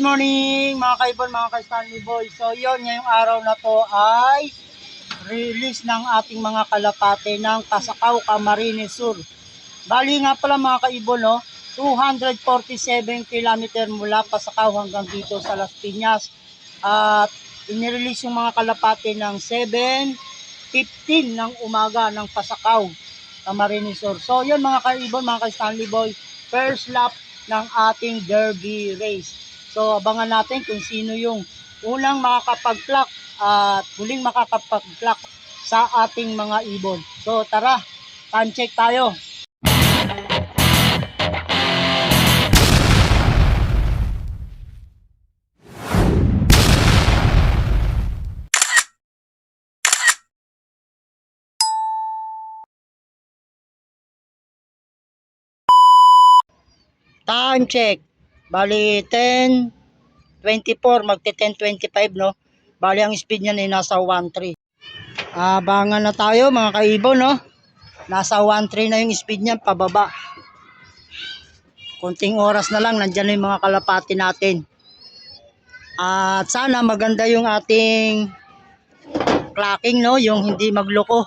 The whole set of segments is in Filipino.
morning mga kaibon, mga ka-Stanley Boy. So yon, ngayong araw na to ay release ng ating mga kalapate ng Pasakaw, Camarines Sur. Bali nga pala mga kaibon, no? 247 km mula Pasakaw hanggang dito sa Las Piñas. At inirelease yung mga kalapate ng 7:15 ng umaga ng Pasakaw, Camarines Sur. So yun mga kaibon, mga ka-Stanley Boy, first lap ng ating derby race. So abangan natin kung sino yung unang makakapag-clock at huling makakapag-clock sa ating mga ibon. So tara, time check tayo. Time check. Bali 10:24, magte 10:25, no? Bali ang speed niya ay nasa 1.3. Abangan na tayo mga kaibon, no? Nasa 1.3 na yung speed niya pababa. Konting oras na lang, nandiyan na yung mga kalapati natin. At sana maganda yung ating clocking, no? Yung hindi magloko.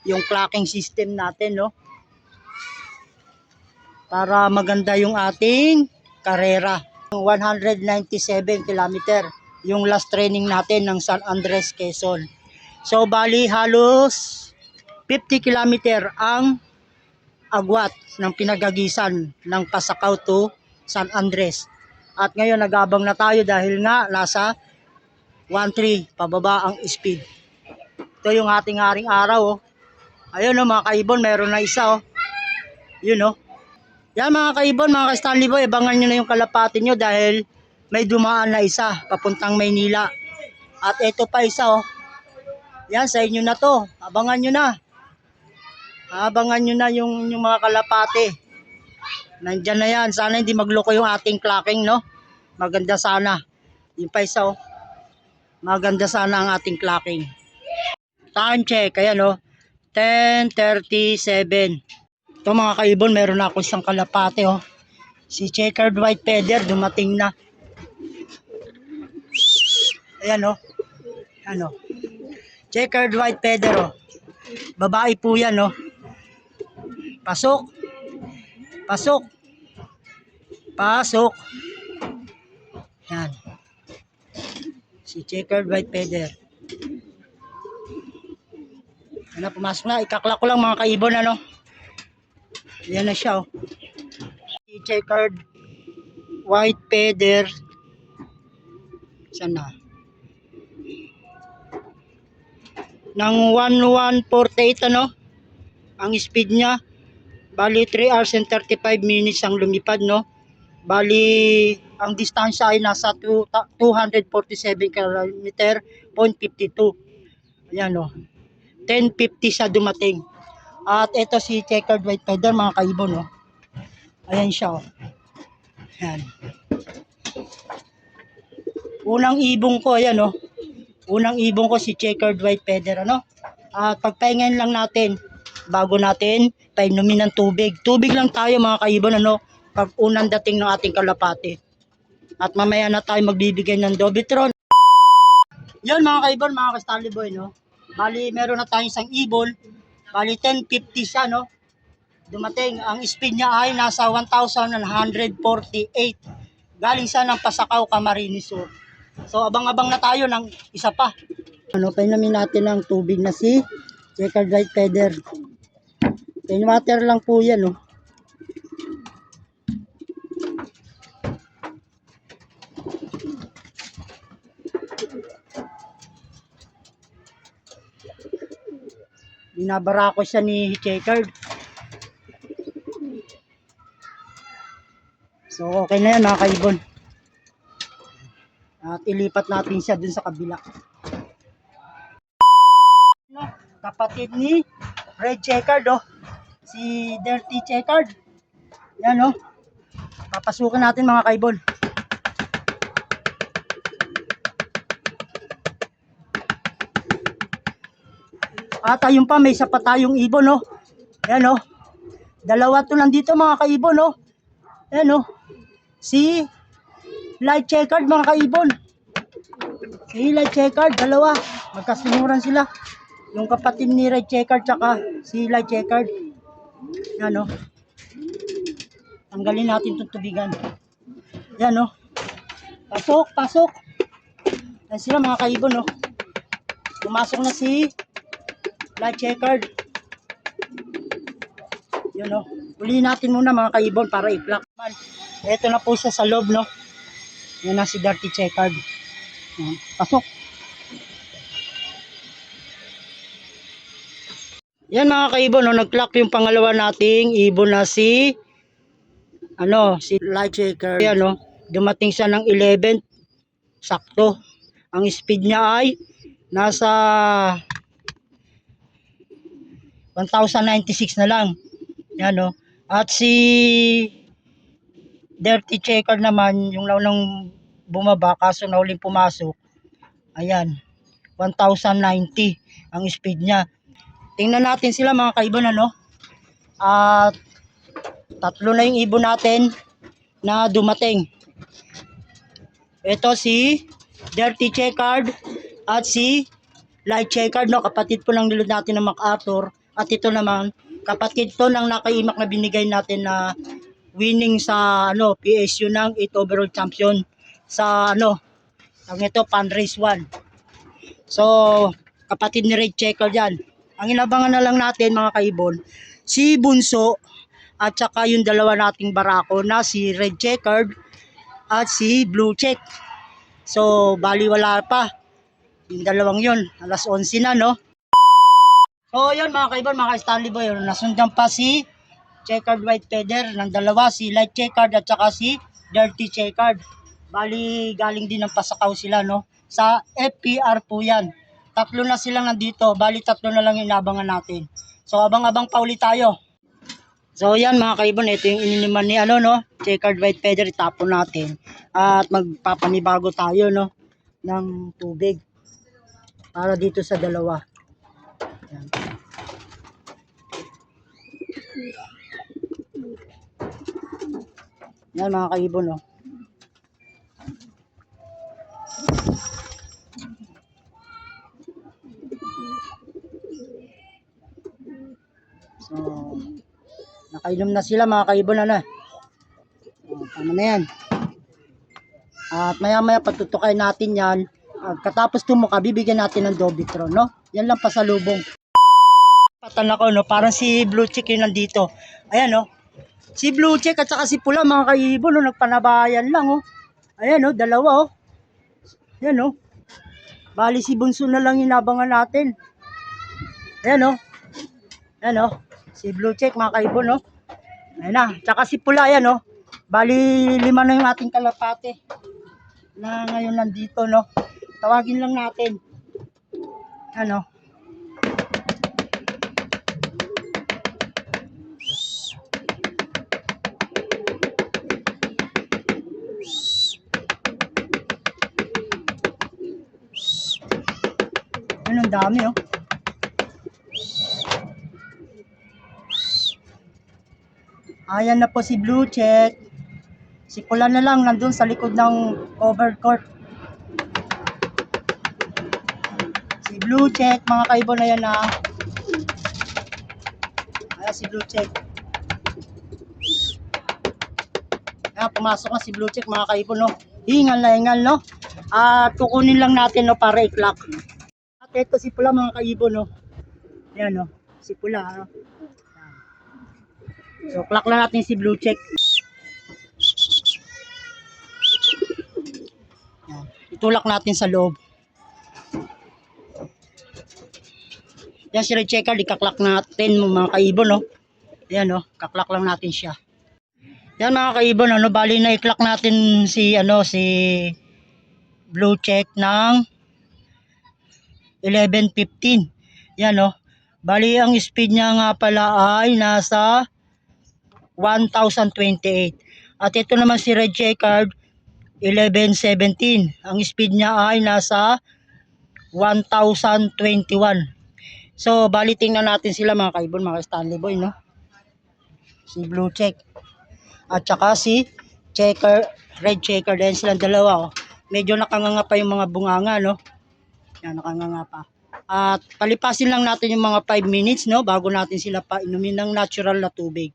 Yung clocking system natin, no? Para maganda yung ating karera. 197 km yung last training natin ng San Andres, Quezon. So bali halos 50 km ang agwat ng pinagagisan ng Pasakaw to San Andres. At ngayon nagabang na tayo dahil nga nasa 1.3 pababa ang speed. Ito yung ating haring araw, oh. Ayun, oh, mga kaibon, meron na isa, oh. Yun, oh. Yan mga kaibon, mga ka-Stanley Boy, abangan nyo na yung kalapati nyo dahil may dumaan na isa papuntang Maynila. At ito pa isa, oh. Yan, sa inyo na to. Abangan nyo na. Abangan nyo na yung mga kalapati. Nandyan na yan. Sana hindi magloko yung ating clocking, no? Maganda sana. Yung pa isa, oh. Maganda sana ang ating clocking. Time check, ayan, oh. 10:37. Ito mga kaibon, meron na ako isang kalapate, oh. Si Checkered White Feather, dumating na. Ayan, oh. Ano? Checkered White Feather, oh. Babae po yan, oh. Pasok. Pasok. Pasok. Yan. Si Checkered White Feather. Ano, pumasok na. Ikaklak ko lang mga kaibon, ano. Yan na siya, oh. Checkered White Feather. Saan na? Nang 1148, ano? Ang speed niya. Bali 3 hours and 35 minutes ang lumipad, no? Bali ang distansya ay nasa 247 km, 0.52. Ayan, no? 10:50 siya dumating. At ito si Checkered White Feather, mga kaibon, no? Ayan siya, oh. Ayan. Unang ibong ko, ayan, oh. Unang ibong ko si Checkered White Feather, ano? At pagpahingayin lang natin bago natin painumin ng tubig. Tubig lang tayo mga kaibon, ano? Pag unang dating ng ating kalapati. At mamaya na tayo magbibigay ng Dobitron. Yan mga kaibon, mga ka-Stanley Boy, no? Bali meron na tayong isang ibon. Bali 10:50 siya, no? Dumating. Ang speed niya ay nasa 1,148. Galing siya ng Pasakaw, Camarines Sur. So abang-abang na tayo ng isa pa. Ano, painumin natin ng tubig na si Checkered White Feather. Plain water lang po yan, no? Binabara ko siya ni Checkered. So okay na yan mga kaibon. At ilipat natin siya dun sa kabila. Kapatid ni Red Checkered, oh. Si Dirty Checkered. Yan, oh. Papasukin natin mga kaibon. At ayun pa, may isa pa tayong ibon, oh. Yan, oh. Dalawa to nandito mga kaibon, oh. Yan, oh. Si light checkered mga kaibon. Si light checkered, dalawa. Magkasunuran sila. Yung kapatid ni red checkered tsaka si light checkered. Yan o. Tanggalin natin itong tubigan. Yan o. Pasok, pasok. Yan sila mga kaibon o. Pumasok na si light checkered. Yun o. Ulihin natin muna mga kaibon para i-clock. Ito na po siya sa loob, no. Yan na si dirty checkered. Pasok. Yan mga kaibon, no, nag-clock yung pangalawa nating ibon na si si light checker. Yan, no, dumating siya ng 11 sakto. Ang speed niya ay nasa 1096 na lang. Yan, no. At si dirty checker naman, yung naunang bumaba kaso nauling pumasok. Ayan, 1090 ang speed niya. Tingnan natin sila mga kaibon, ano. At tatlo na yung ibon natin na dumating. Ito si dirty checkered at si light checkered, no, kapatid po ng nilod natin ng MacArthur. At ito naman kapatid to ng nakaimak na binigay natin na winning sa PSU ng 8 overall champion sa ang ito Fundraise 1. So kapatid ni red checkered yan. Ang inabangan na lang natin mga kaibon, si Bunso at saka yung dalawa nating barako na si red checkered at si blue check. So bali wala pa yung dalawang yun, alas 11 na, no. So yun mga kaibon, mga Stanley Boy, nasundan pa si checkered white feather ng dalawa, si light checkered at saka si dirty checkered. Bali galing din ng Pasakaw sila, no, sa FPR po yan. Tatlo na silang nandito. Bali tatlo na lang inabangan natin. So abang-abang pa ulit tayo. So yan mga kaibon, ito yung ininiman ni checkered white feather, itapon natin. At magpapanibago tayo, no, ng tubig para dito sa dalawa. Yan. Yan mga kaibon, no. So, nakainom na sila mga kaibon, tama na yan. At maya-maya patutukain natin yan. Katapos tumuka, bibigyan natin ng Dobitron, no? Yan lang pasalubong. Patan ako, no? Parang si Blue Check yun nandito. Ayan, no? Si Blue Check at saka si Pula, mga kaibon, no? Nagpanabayan lang, oh. Ayan, no? Dalawa, oh. Ayan, no? Bali si Bunso na lang inabangan natin. Ayan, no? Ayan, no? Si Blue Check mga kaibon, no? Ayan na. Tsaka si Pula, ayan, no? Bali 5 na yung ating kalapate na ngayon nandito, no? Tawagin lang natin. Ano? Ang dami, oh. Ayan na po si Blue Check. Si Pula na lang nandun sa likod ng covered court. Si Blue Check mga kaibon na yan, na. Ayan si Blue Check. Ayan, pumasok na si Blue Check mga kaibon, no. Hingal na hingal, no. At kukunin lang natin, no, para i-clock. At ito si Pula mga kaibon, no. Ayan, no. Si Pula, no. So clock lang natin si Blue Check. Ayan. Itulak natin sa loob. Yan si red checker, ikaklak natin mga kaibon, no. Ayan, no, kaklak lang natin siya. Yan mga kaibon, bali na i-clock natin si si Blue Check ng 11:15. Yan, no. Bali ang speed niya nga pala ay nasa 1028. At ito naman si red checkered 11:17. Ang speed niya ay nasa 1021. So bali tingnan natin sila mga kaibon, mga Stanley Boy, no. Si Blue Check at saka si red checker din silang dalawa. Oh. Medyo nakanganga pa yung mga bunganga, no? Yan, nakanganga pa. At palipasin lang natin yung mga 5 minutes, no? Bago natin sila painumin ng natural na tubig.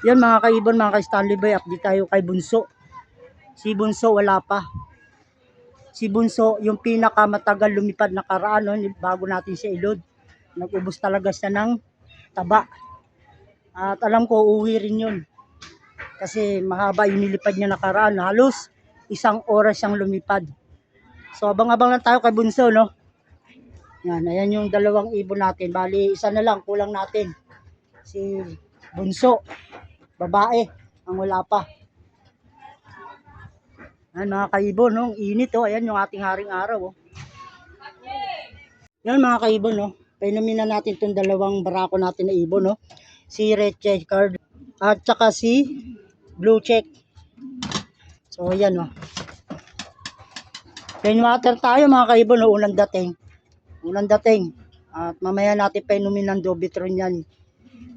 Yan mga kaibon, mga ka-Stanley Boy, update tayo kay Bunso. Si Bunso wala pa. Si Bunso, yung pinakamatagal lumipad na karaan, no? Bago natin siya ilod. Nag-ubos talaga siya ng taba. At alam ko, uuwi rin yun. Kasi mahaba yung nilipad niya nakaraan. Halos 1 oras siyang lumipad. So abang-abang lang tayo kay Bunso, no? Yan, ayan yung 2 ibon natin. Bali, isa na lang, kulang natin. Si Bunso, babae, ang wala pa. Yan mga kaibon, no? Init, oh. Ayan yung ating haring araw, oh. Yan mga kaibon, no? Painumin na natin itong 2 barako natin na ibon, no? Si red checker at saka si blue check. So yan, no? Plain water tayo mga kaibon, no? Unang dating. At mamaya natin painumin ng Dobitron yan.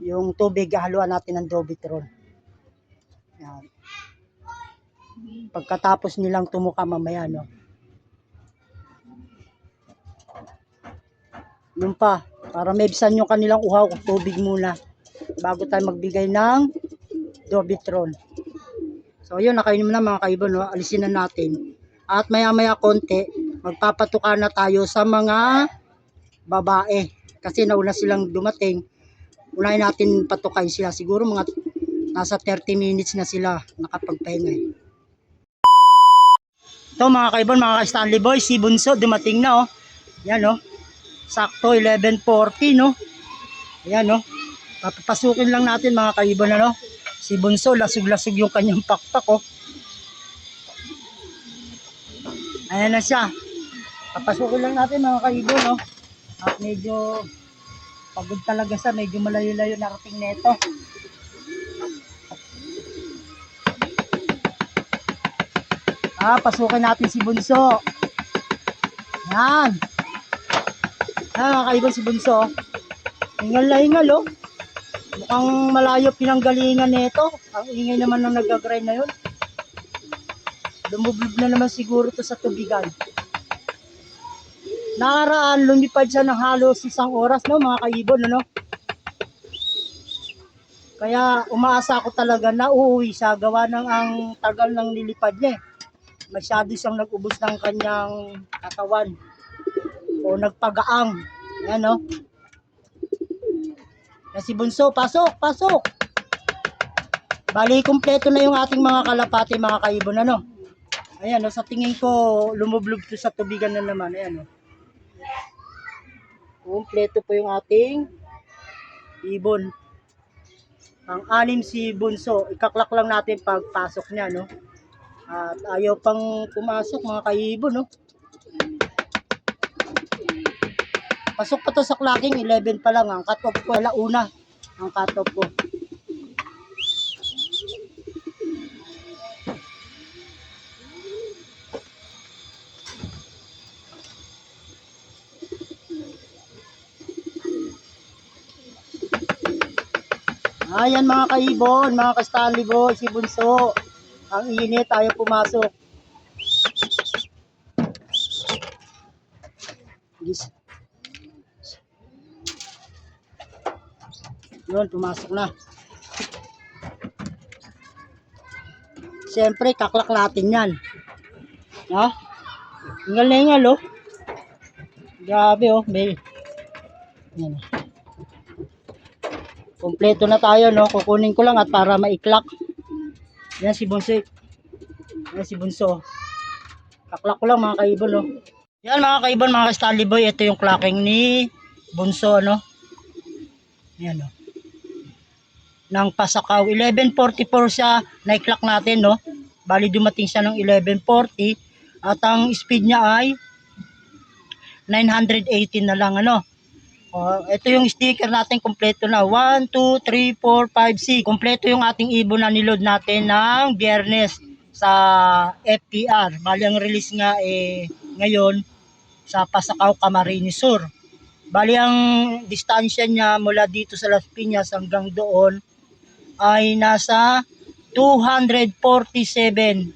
Yung tubig, haluan natin ng Dobitron. Yan. Pagkatapos nilang tumuka mamaya, no? Yun pa, para maibsan yung kanilang uhaw, tubig muna bago tayo magbigay ng Dobitron. So yun, nakainom na mga kaibon, no? Alisin na natin. At maya konti, magpapatuka na tayo sa mga babae. Kasi nauna silang dumating. Unahin natin patukay sila. Siguro mga nasa 30 minutes na sila nakapagpahinga. Ito mga kaibon, mga ka-Stanley Boy, si Bunso dumating na, oh. Yan, oh. Sakto 11:40, no? Ayan, no? Papapasukin lang natin mga kaibon, ano? Si Bunso, lasog-lasog yung kanyang pakpak, oh. Ayan na siya. Papasukin lang natin mga kaibon, no? At medyo pagod talaga siya, medyo malayo-layo narating neto. Pasukin natin si Bunso. Yan. Mga kaibon, si Bunso. Hingal na hingal, oh. Mukhang malayo pinanggalingan nito. Ang ingay naman ng nag-grind na yun. Lumublog na naman siguro to sa tubigan. Nakaraan, lumipad siya ng halos 1 oras, no, mga kaibon, ano? Kaya umaasa ako talaga na uuwi siya, gawa ng ang tagal ng nilipad niya. Masyado siyang nag-ubos ng kanyang katawan. O nagpagaang. Yan, no? Na si Bunso, pasok! Bali, kumpleto na yung ating mga kalapati, mga kaibon, ano? Ayan, no? Sa tingin ko, lumublog to sa tubigan na naman. Ayan, no? Kumpleto po yung ating ibon. Ang 6 si Bunso. Ikaklak lang natin pagpasok niya, no? At ayaw pang pumasok, mga kaibon, no? Pasok pa to sa clacking, 11 pa lang. Ang cut-off ko, alauna. Ang cut-off ko. Ayan mga kaibon, mga ka-Stanley Boy, si Bunso. Ang init, tayo pumasok. Yun, pumasok na. Siyempre, kaklak natin yan. Ha? Ingal na ingal, oh. Grabe, oh. May... Yan. Kompleto na tayo, no? Kukunin ko lang at para maiklak. Yan si Bunso. Yan si Bunso. Kaklak ko lang mga kaibon, no? Yan mga kaibon, mga ka-Stanley Boy. Ito yung clacking ni Bunso, no? Yan, no? Ng Pasakaw. 11:44 siya. Na-clock natin, no? Bali dumating siya ng 11:40. At ang speed niya ay 918 na lang, ano? Ito yung sticker natin, kompleto na. 1, 2, 3, 4, 5, 6. Kompleto yung ating ibon na niload natin ng Biyernes sa FPR. Bali ang release nga ngayon sa Pasakaw, Camarines Sur. Bali ang distansya niya mula dito sa Las Piñas hanggang doon ay nasa 247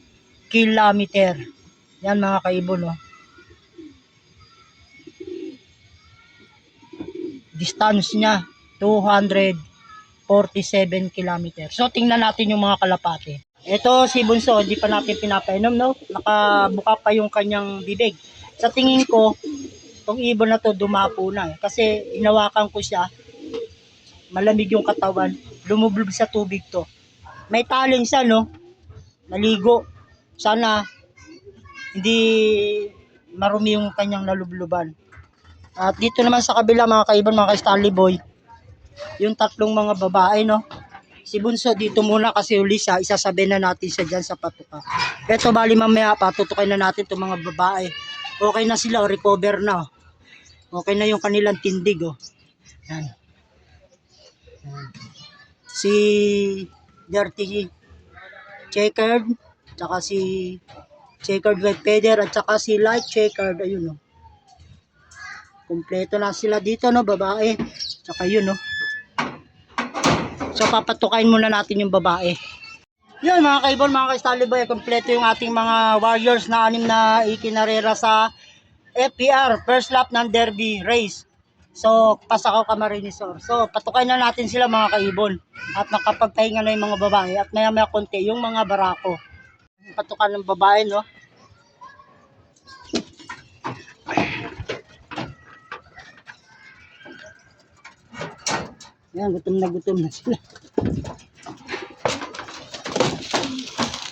kilometer. Yan mga kaibon, oh. Distance niya 247 kilometer. So tingnan natin yung mga kalapate. Ito si Bunso, hindi pa natin pinapainom, no? Nakabuka pa yung kanyang bibig. Sa tingin ko, itong ibon na to dumapo na eh. Kasi inawakan ko siya, malamig yung katawan, lumublob sa tubig to. May taling siya, no? Naligo. Sana hindi marumi yung kanyang nalubluban. At dito naman sa kabila mga kaibon, mga ka-Stanley Boy, yung tatlong mga babae, no? Si Bunso dito muna kasi uli siya, isasabi na natin siya dyan sa patuka. Ito bali mamaya patutukin na natin itong mga babae. Okay na sila, recover na. Okay na yung kanilang tindig. Yan. Yan. Si Dirty Checkered, tsaka si Checkered White Feather, at tsaka si Light Checkered. Ayun, kumpleto na sila dito, no, babae. Tsaka yun, no. So papatukain muna natin yung babae. Yan mga kaibon, mga ka-Stanley Boy, kompleto yung ating mga warriors na 6 na ikinarera sa FPR, first lap ng Derby race. So Pasakaw Camarinesor. So patukain na natin sila mga kaibon. At nakapagpahinga na yung mga babae. At maya maya konti yung mga barako. Patukan ng babae, no. Yan, gutom na sila.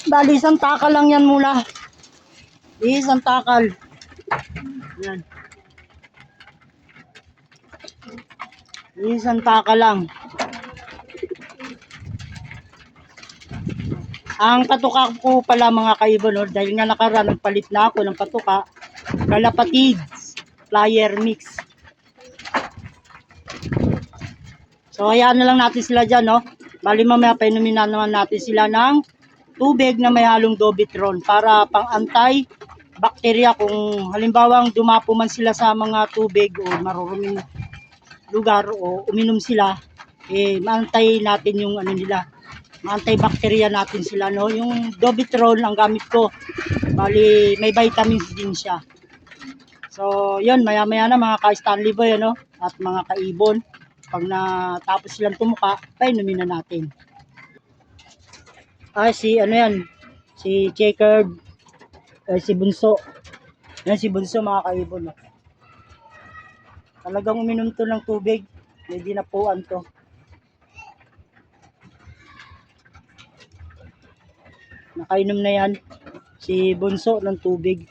Bali, isang takal lang yan mula. Isang takal. Yan. Isang takal lang. Ang patuka ko pala mga kaibon, dahil nga nakaraan, nagpalit na ako ng patuka. Kalapatids Flyer Mix. So hayaan na lang natin sila dyan, no. Bali mamaya painumin na naman natin sila ng tubig na may halong Dobitron para pang-antay bakterya kung halimbawang dumapo man sila sa mga tubig o maruruming lugar o uminom sila, maantay natin yung ano nila, maantay bakterya natin sila, no. Yung Dobitron ang gamit ko, bali may vitamins din siya. So yun, maya maya na mga ka-Stanley Boy, no, at mga kaibon. Pag natapos silang tumuka, painumin na natin. Si ano yan, si Checkered, si Bunso. Yan si Bunso mga kaibon. Talagang uminom to ng tubig, may dinapuan to. Nakainom na yan si Bunso ng tubig.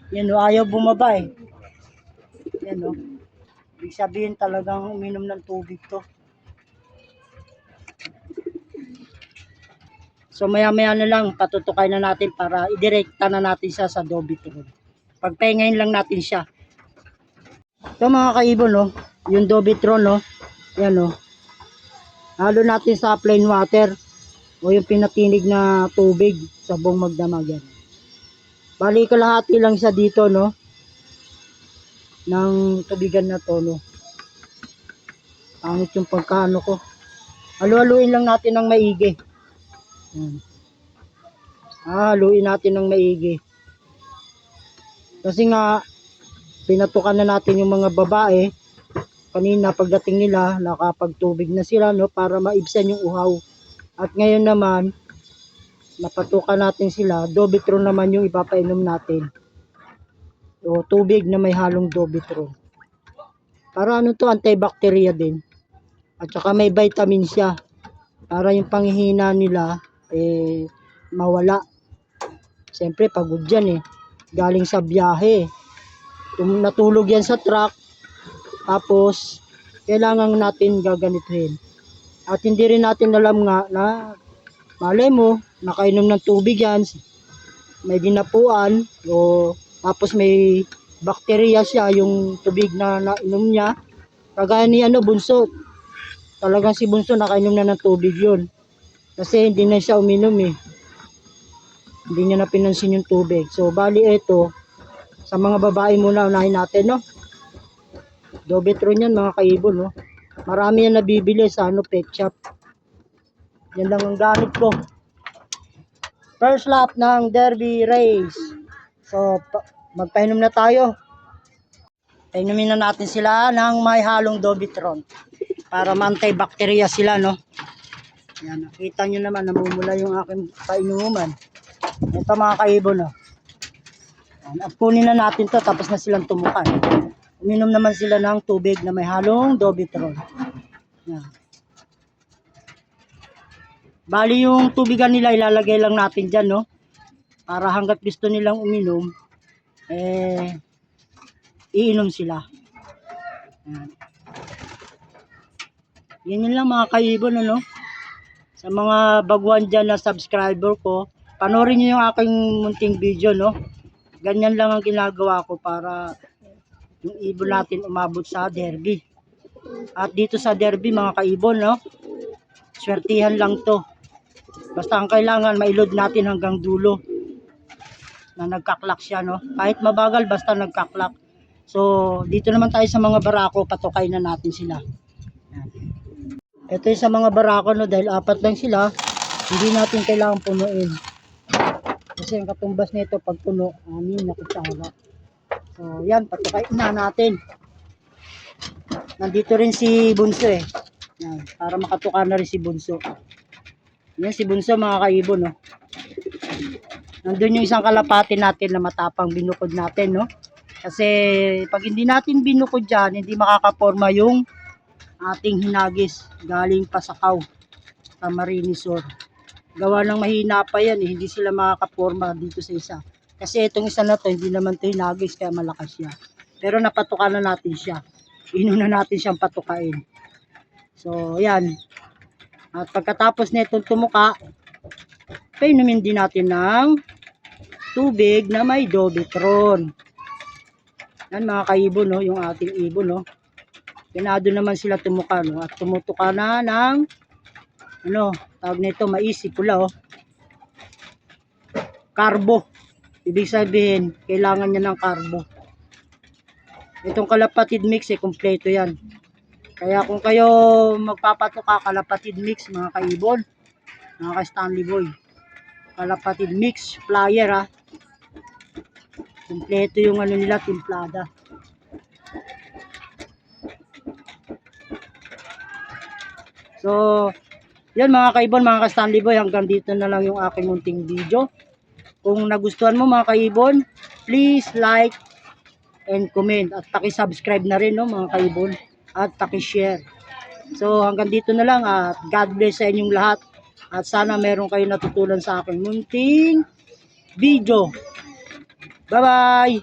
Yan, ayaw bumaba eh. Yan, no. Ibig sabihin talagang uminom ng tubig to. So maya maya na lang patutukay na natin para idirekta na natin siya sa Dobitron. Pagpahingayin lang natin siya. So mga kaibon, no, yung Dobitron, no, yan, no. Halo natin sa plain water o yung pinatinig na tubig sa buong magdamag yan. Bali kalahati lang siya dito, no, ng tubigan na to, no. Pangit yung pagkaano ko. Halu-haluin lang natin ng maigi. Haluin natin ng maigi. Kasi nga pinatukan na natin yung mga babae. Kanina pagdating nila nakapagtubig na sila, no, para maibsan yung uhaw. At ngayon naman napatukan natin sila, Dobitron naman yung ipapainom natin. O tubig na may halong Dobitron. Para ano to, antibacteria din. At saka may vitamin siya. Para yung panghihina nila mawala. Siyempre pagod yan eh. Galing sa biyahe. Natulog yan sa truck. Tapos kailangan natin gaganituhin. At hindi rin natin alam nga na malay mo, nakainom ng tubig yan, may dinapuan, o tapos may bakterya siya yung tubig na nainom niya. Kagaya ni Bunso, talagang si Bunso nakainom na ng tubig yun. Kasi hindi na siya uminom eh. Hindi niya na pinansin yung tubig. So bali ito, sa mga babae muna unahin natin, no. Dobitron yan mga kaibon, no. Marami yan nabibili sa pet shop. Yan lang ang gamit ko. First lap ng derby race. So, magpainom na tayo. Painumin na natin sila ng may halong Dobitron para ma-antibacteria sila, no? Yan, nakita nyo naman, namumula yung aking painuman. Ito mga kaibon, no? Yan, at kunin na natin to tapos na silang tumukan. Uminom naman sila ng tubig na may halong Dobitron. Yan. Bali yung tubigan nila ilalagay lang natin dyan, no? Para hanggat gusto nilang uminom, iinom sila. Yan. Yan lang mga kaibon, ano? Sa mga baguhan dyan na subscriber ko, panoorin nyo yung aking munting video, no? Ganyan lang ang ginagawa ko para yung ibon natin umabot sa derby. At dito sa derby, mga kaibon, no? Swertihan lang to. Basta ang kailangan, mailod natin hanggang dulo. Na nagkaklak siya, no? Kahit mabagal, basta nagkaklak. So, dito naman tayo sa mga barako, patukay na natin sila. Yan. Ito yung sa mga barako, no? Dahil 4 lang sila, hindi natin kailangan punuin. Kasi ang katumbas nito pag puno, na kutsara. So, yan, patukay na natin. Nandito rin si Bunso, eh. Yan, para makatuka na rin si Bunso. Yan si Bunso, mga kaibon, no? Nandun yung isang kalapati natin na matapang binukod natin, no? Kasi pag hindi natin binukod dyan, hindi makakaporma yung ating hinagis galing Pasakaw sa Marinisor. Gawa ng mahina pa yan, eh. Hindi sila makakaporma dito sa isa. Kasi itong isa na to, hindi naman to hinagis kaya malakas siya. Pero napatukan na natin siya. Inuna natin siyang patukain. So, yan. At pagkatapos nitong tumuka, painumin din natin ng tubig na may Dobitron. Yan mga kaibon, no? Yung ating ibon, no? Pinado naman sila tumuka, no? At tumutuka na ng tawag nito, mais, pula, oh. Karbo. Ibig sabihin, kailangan niya ng karbo. Itong kalapatid mix, kompleto yan. Kaya kung kayo magpapatuka, kalapatid mix, mga kaibon, mga ka-Stanley Boy, kalapatid mix flyer, ha. Kompleto yung nila, timplada. So, yan mga kaibon, mga ka-Stanley Boy, hanggang dito na lang yung aking munting video. Kung nagustuhan mo mga kaibon, please like and comment. At paki-subscribe na rin, no, mga kaibon. At paki-share. So, hanggang dito na lang. At God bless sa inyong lahat. At sana meron kayo natutunan sa aking munting video. Bye-bye!